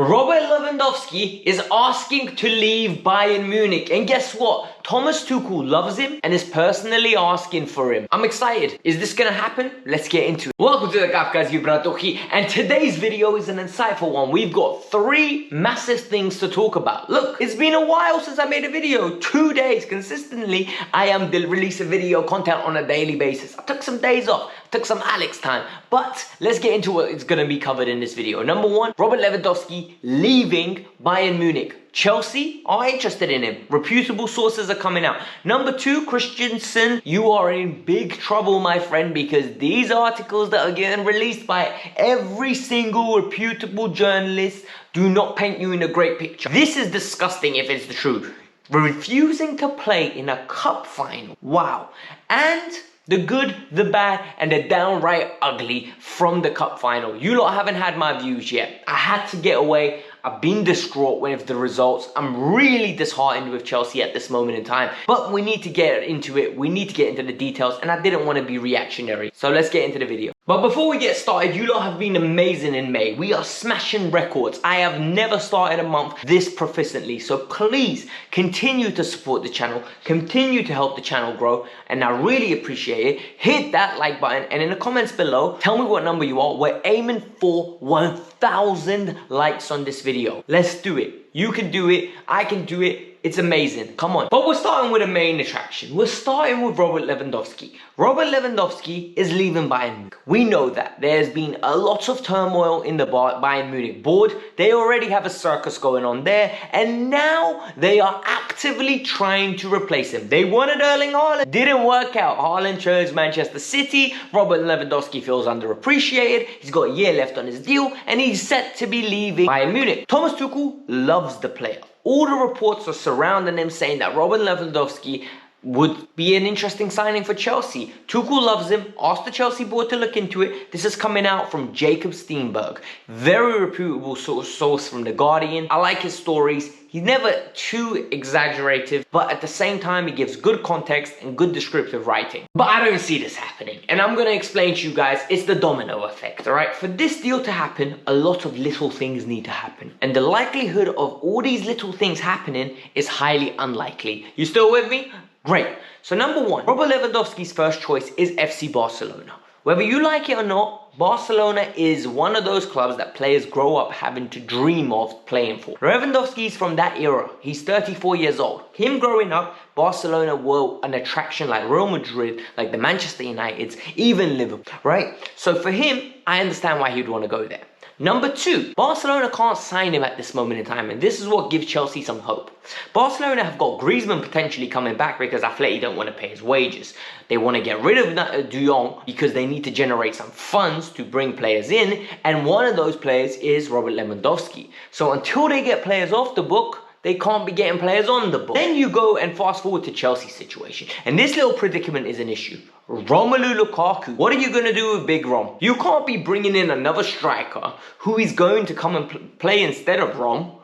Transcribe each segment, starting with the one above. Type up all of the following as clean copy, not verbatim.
Robert Lewandowski is asking to leave Bayern Munich, and guess what? Thomas Tuchel loves him and is personally asking for him. I'm excited. Is this gonna happen? Let's get into it. Welcome to the Kavkas View, and today's video is an insightful one. We've got 3 massive things to talk about. Look, it's been a while since I made a video. 2 days consistently. I am releasing video content on a daily basis. I took some days off. Took some Alex time, but let's get into what is going to be covered in this video. Number 1, Robert Lewandowski leaving Bayern Munich. Chelsea are interested in him. Reputable sources are coming out. Number 2, Christensen, you are in big trouble, my friend, because these articles that are getting released by every single reputable journalist do not paint you in a great picture. This is disgusting if it's the truth. Refusing to play in a cup final. Wow. And the good, the bad, and the downright ugly from the cup final. You lot haven't had my views yet. I had to get away. I've been distraught with the results. I'm really disheartened with Chelsea at this moment in time. But we need to get into it. We need to get into the details. And I didn't want to be reactionary. So let's get into the video. But before we get started, you lot have been amazing in May. We are smashing records. I have never started a month this proficiently. So please continue to support the channel. Continue to help the channel grow. And I really appreciate it. Hit that like button. And in the comments below, tell me what number you are. We're aiming for 1,000 likes on this video. Let's do it. You can do it. I can do it. It's amazing. Come on. But we're starting with a main attraction. We're starting with Robert Lewandowski. Robert Lewandowski is leaving Bayern Munich. We know that. There's been a lot of turmoil in the Bayern Munich board. They already have a circus going on there. And now they are actively trying to replace him. They wanted Erling Haaland. Didn't work out. Haaland chose Manchester City. Robert Lewandowski feels underappreciated. He's got a year left on his deal. And he's set to be leaving Bayern Munich. Thomas Tuchel loves the player. All the reports are surrounding him saying that Robert Lewandowski would be an interesting signing for Chelsea. Tuchel loves him, asked the Chelsea board to look into it. This is coming out from Jacob Steenberg. Very reputable source from The Guardian. I like his stories. He's never too exaggerative, but at the same time, he gives good context and good descriptive writing. But I don't see this happening. And I'm going to explain to you guys, it's the domino effect, all right? For this deal to happen, a lot of little things need to happen. And the likelihood of all these little things happening is highly unlikely. You still with me? Great. So number 1, Robert Lewandowski's first choice is FC Barcelona. Whether you like it or not, Barcelona is one of those clubs that players grow up having to dream of playing for. Lewandowski is from that era. He's 34 years old. Him growing up, Barcelona were an attraction like Real Madrid, like the Manchester Uniteds, even Liverpool, right? So for him, I understand why he'd want to go there. Number 2, Barcelona can't sign him at this moment in time, and this is what gives Chelsea some hope. Barcelona have got Griezmann potentially coming back because Atleti don't want to pay his wages. They want to get rid of De Jong because they need to generate some funds to bring players in, and one of those players is Robert Lewandowski. So until they get players off the book, they can't be getting players on the book. Then you go and fast forward to Chelsea's situation. And this little predicament is an issue. Romelu Lukaku. What are you going to do with Big Rom? You can't be bringing in another striker who is going to come and play instead of Rom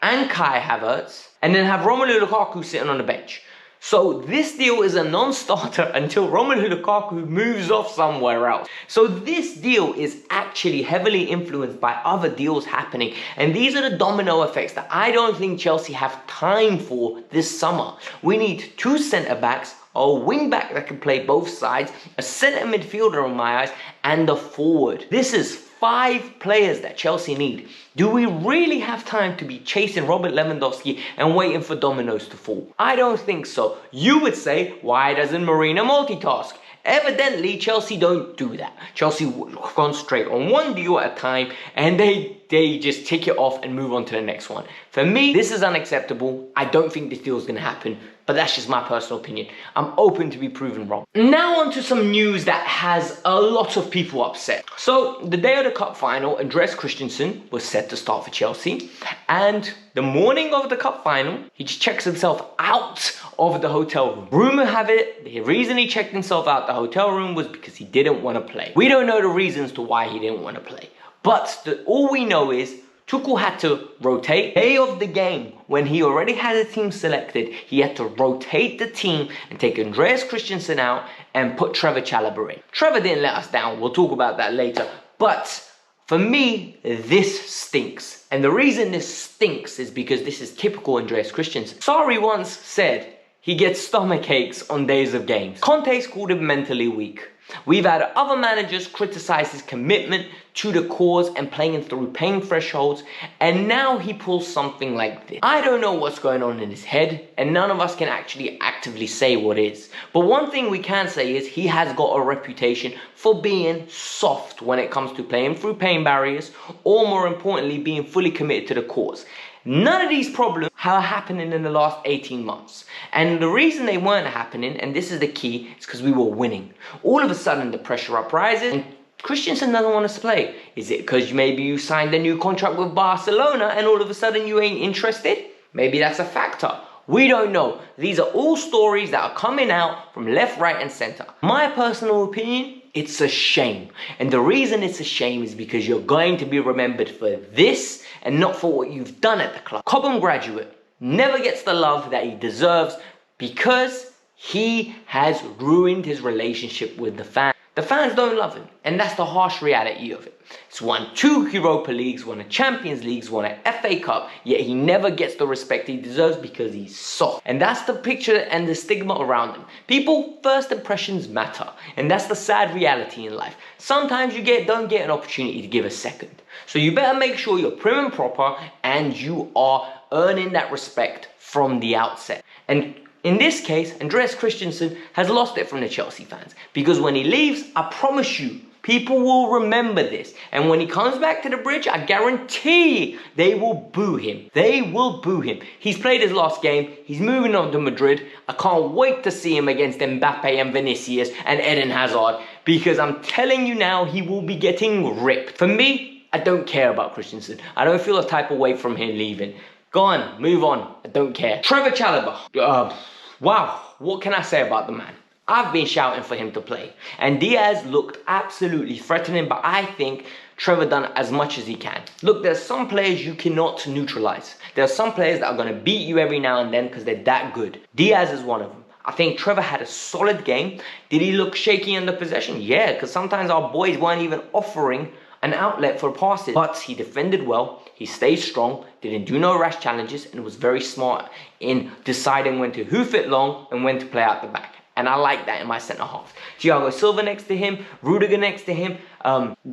and Kai Havertz and then have Romelu Lukaku sitting on the bench. So this deal is a non-starter until Romelu Lukaku moves off somewhere else. So this deal is actually heavily influenced by other deals happening. And these are the domino effects that I don't think Chelsea have time for this summer. We need 2 centre-backs, a wing-back that can play both sides, a centre midfielder in my eyes, and a forward. This is 5 players that Chelsea need. Do we really have time to be chasing Robert Lewandowski and waiting for dominoes to fall? I don't think so. You would say, why doesn't Marina multitask? Evidently, Chelsea don't do that. Chelsea concentrate on one deal at a time and they just tick it off and move on to the next one. For me, this is unacceptable. I don't think this deal is going to happen, but that's just my personal opinion. I'm open to be proven wrong. Now on to some news that has a lot of people upset. So the day of the cup final, Andreas Christensen was set to start for Chelsea, and the morning of the cup final, he just checks himself out of the hotel room. Rumor have it, the reason he checked himself out the hotel room was because he didn't want to play. We don't know the reasons to why he didn't want to play, but all we know is Tuchel had to rotate. Day of the game, when he already had a team selected, he had to rotate the team and take Andreas Christensen out and put Trevor Chalobah in. Trevor didn't let us down. We'll talk about that later. But For me, this stinks. And the reason this stinks is because this is typical Andreas Christensen. Sarri once said he gets stomach aches on days of games. Conte's called him mentally weak. We've had other managers criticize his commitment to the cause and playing through pain thresholds, and now he pulls something like this. I don't know what's going on in his head, and none of us can actually actively say what is. But one thing we can say is he has got a reputation for being soft when it comes to playing through pain barriers, or more importantly, being fully committed to the cause. None of these problems are happening in the last 18 months. And the reason they weren't happening, and this is the key, is because we were winning. All of a sudden the pressure rises and Christensen doesn't want us to play. Is it because maybe you signed a new contract with Barcelona and all of a sudden you ain't interested? Maybe that's a factor. We don't know. These are all stories that are coming out from left, right and center. My personal opinion, it's a shame. And the reason it's a shame is because you're going to be remembered for this and not for what you've done at the club. Cobham graduate never gets the love that he deserves because he has ruined his relationship with the fans. The fans don't love him, and that's the harsh reality of it. He's won 2 Europa Leagues, won a Champions League, won an FA Cup, yet he never gets the respect he deserves because he's soft. And that's the picture and the stigma around him. People, first impressions matter, and that's the sad reality in life. Sometimes you don't get an opportunity to give a second. So you better make sure you're prim and proper and you are earning that respect from the outset. And in this case, Andreas Christensen has lost it from the Chelsea fans because when he leaves, I promise you, people will remember this. And when he comes back to the bridge, I guarantee they will boo him. They will boo him. He's played his last game. He's moving on to Madrid. I can't wait to see him against Mbappe and Vinicius and Eden Hazard because I'm telling you now, he will be getting ripped. For me, I don't care about Christensen. I don't feel a type of way from him leaving. Go on, move on. I don't care. Trevor Chalobah. Wow, what can I say about the man? I've been shouting for him to play. And Diaz looked absolutely threatening, but I think Trevor done as much as he can. Look, there's some players you cannot neutralize. There are some players that are going to beat you every now and then because they're that good. Diaz is one of them. I think Trevor had a solid game. Did he look shaky under possession? Yeah, because sometimes our boys weren't even offering an outlet for passes. But he defended well, he stayed strong, didn't do no rash challenges, and was very smart in deciding when to hoof it long and when to play out the back. And I like that in my centre half. Thiago Silva next to him, Rudiger next to him,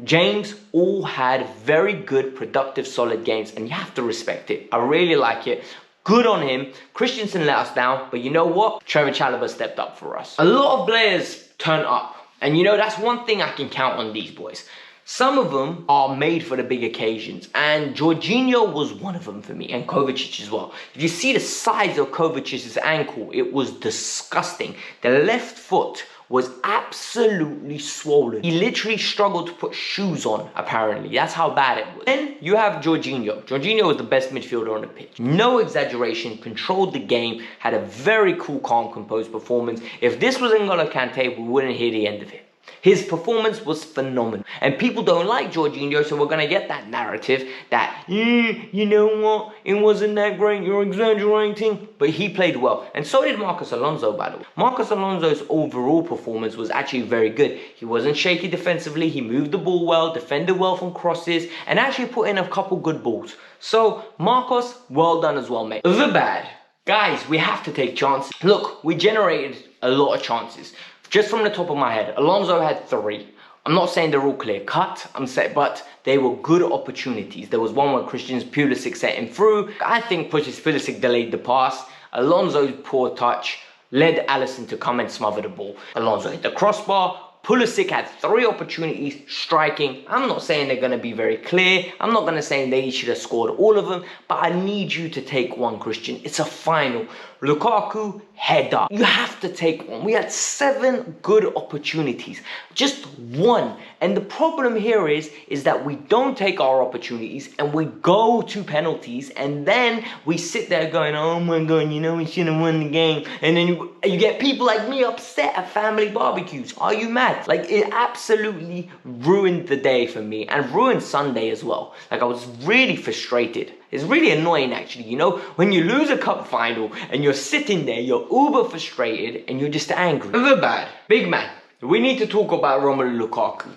James, all had very good, productive, solid games, and you have to respect it. I really like it. Good on him. Christensen let us down, but you know what? Trevor Chalobah stepped up for us. A lot of players turn up, and you know, that's one thing I can count on these boys. Some of them are made for the big occasions, and Jorginho was one of them for me, and Kovacic as well. If you see the size of Kovacic's ankle, it was disgusting. The left foot was absolutely swollen. He literally struggled to put shoes on, apparently. That's how bad it was. Then you have Jorginho. Jorginho was the best midfielder on the pitch. No exaggeration, controlled the game, had a very cool, calm, composed performance. If this was N'Golo Kante, we wouldn't hear the end of it. His performance was phenomenal. And people don't like Jorginho, so we're going to get that narrative that, you know what, it wasn't that great, you're exaggerating. But he played well. And so did Marcos Alonso, by the way. Marcos Alonso's overall performance was actually very good. He wasn't shaky defensively, he moved the ball well, defended well from crosses, and actually put in a couple good balls. So, Marcos, well done as well, mate. The bad. Guys, we have to take chances. Look, we generated a lot of chances. Just from the top of my head, Alonso had 3. I'm not saying they're all clear cut, but they were good opportunities. There was one where Pulisic set him through. I think Pulisic delayed the pass. Alonso's poor touch led Alisson to come and smother the ball. Alonso hit the crossbar. Pulisic had 3 opportunities striking. I'm not saying they're going to be very clear. I'm not going to say they should have scored all of them, but I need you to take one, Christian. It's a final. Lukaku, header. You have to take one. We had 7 good opportunities. Just one. And the problem here is that we don't take our opportunities and we go to penalties and then we sit there going, oh my God, you know, we should have won the game. And then you get people like me upset at family barbecues. Are you mad? Like, it absolutely ruined the day for me and ruined Sunday as well. Like, I was really frustrated. It's really annoying, actually, you know, when you lose a cup final and you're sitting there, you're uber frustrated and you're just angry. The bad. Big man. We need to talk about Romelu Lukaku.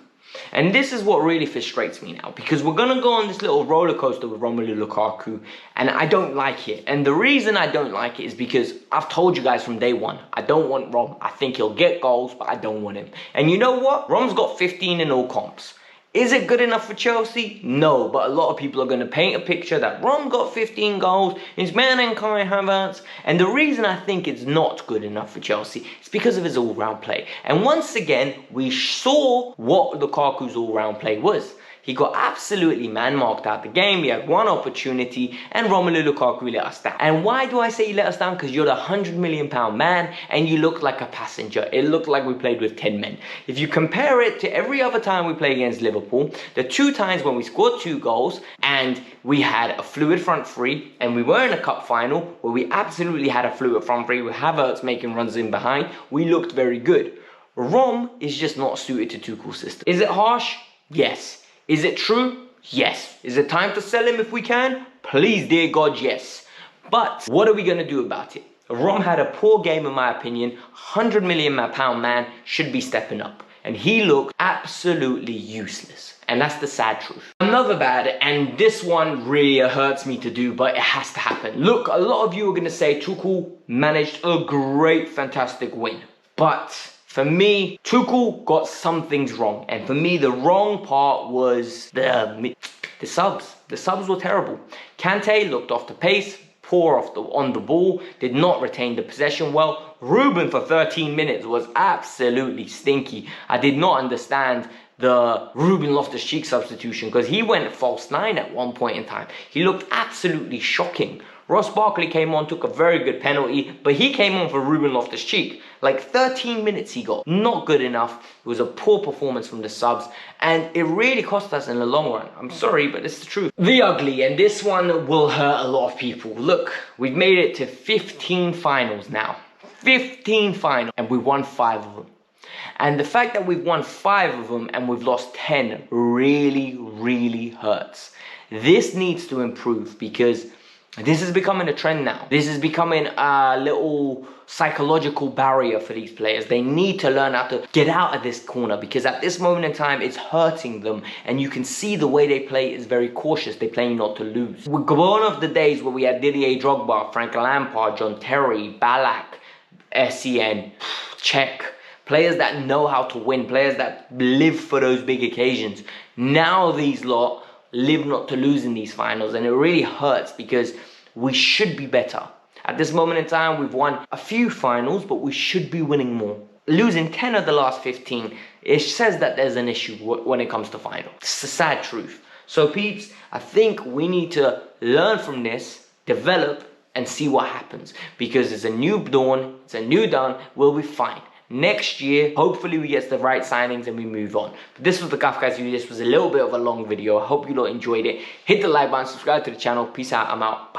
And this is what really frustrates me now, because we're going to go on this little roller coaster with Romelu Lukaku, and I don't like it. And the reason I don't like it is because I've told you guys from day one, I don't want Rom. I think he'll get goals, but I don't want him. And you know what? Rom's got 15 in all comps. Is it good enough for Chelsea? No, but a lot of people are going to paint a picture that Rom got 15 goals, he's better than Kai Havertz. And the reason I think it's not good enough for Chelsea is because of his all-round play. And once again, we saw what Lukaku's all-round play was. He got absolutely man-marked out the game. He had one opportunity, and Romelu Lukaku let us down. And why do I say he let us down? Because you're the £100 million man, and you look like a passenger. It looked like we played with 10 men. If you compare it to every other time we played against Liverpool, the 2 times when we scored 2 goals, and we had a fluid front three, and we were in a cup final where we absolutely had a fluid front three with Havertz making runs in behind, we looked very good. Rom is just not suited to Tuchel's system. Is it harsh? Yes. Is it true? Yes. Is it time to sell him if we can? Please, dear God, yes. But what are we going to do about it? Rom had a poor game in my opinion. £100 million man should be stepping up. And he looked absolutely useless. And that's the sad truth. Another bad, and this one really hurts me to do, but it has to happen. Look, a lot of you are going to say Tuchel managed a great, fantastic win. But for me, Tuchel got some things wrong. And for me, the wrong part was the subs. The subs were terrible. Kante looked off the pace, poor on the ball, did not retain the possession well. Ruben for 13 minutes was absolutely stinky. I did not understand the Ruben Loftus-Cheek substitution because he went false 9 at one point in time. He looked absolutely shocking. Ross Barkley came on, took a very good penalty, but he came on for Ruben Loftus-Cheek. Like 13 minutes he got. Not good enough. It was a poor performance from the subs, and it really cost us in the long run. I'm sorry, but it's the truth. The ugly, and this one will hurt a lot of people. Look, we've made it to 15 finals now. 15 finals, and we won 5 of them. And the fact that we've won 5 of them and we've lost 10 really, really hurts. This needs to improve because this is becoming a trend now. This is becoming a little psychological barrier for these players. They need to learn how to get out of this corner because at this moment in time, it's hurting them. And you can see the way they play is very cautious. They're playing not to lose. We're gone of the days where we had Didier Drogba, Frank Lampard, John Terry, Ballack, SCN, Czech. Players that know how to win. Players that live for those big occasions. Now these lot live not to lose in these finals, and it really hurts because we should be better. At this moment in time, we've won a few finals, but we should be winning more. Losing 10 of the last 15, it says that there's an issue when it comes to finals. It's the sad truth. So peeps, I think we need to learn from this, develop, and see what happens. Because it's a new dawn, it's a new dawn, we'll be fine. Next year, hopefully we get the right signings and we move on. But this was the Kavkas View. This was a little bit of a long video. I hope you all enjoyed it. Hit the like button, subscribe to the channel. Peace out. I'm out. Bye.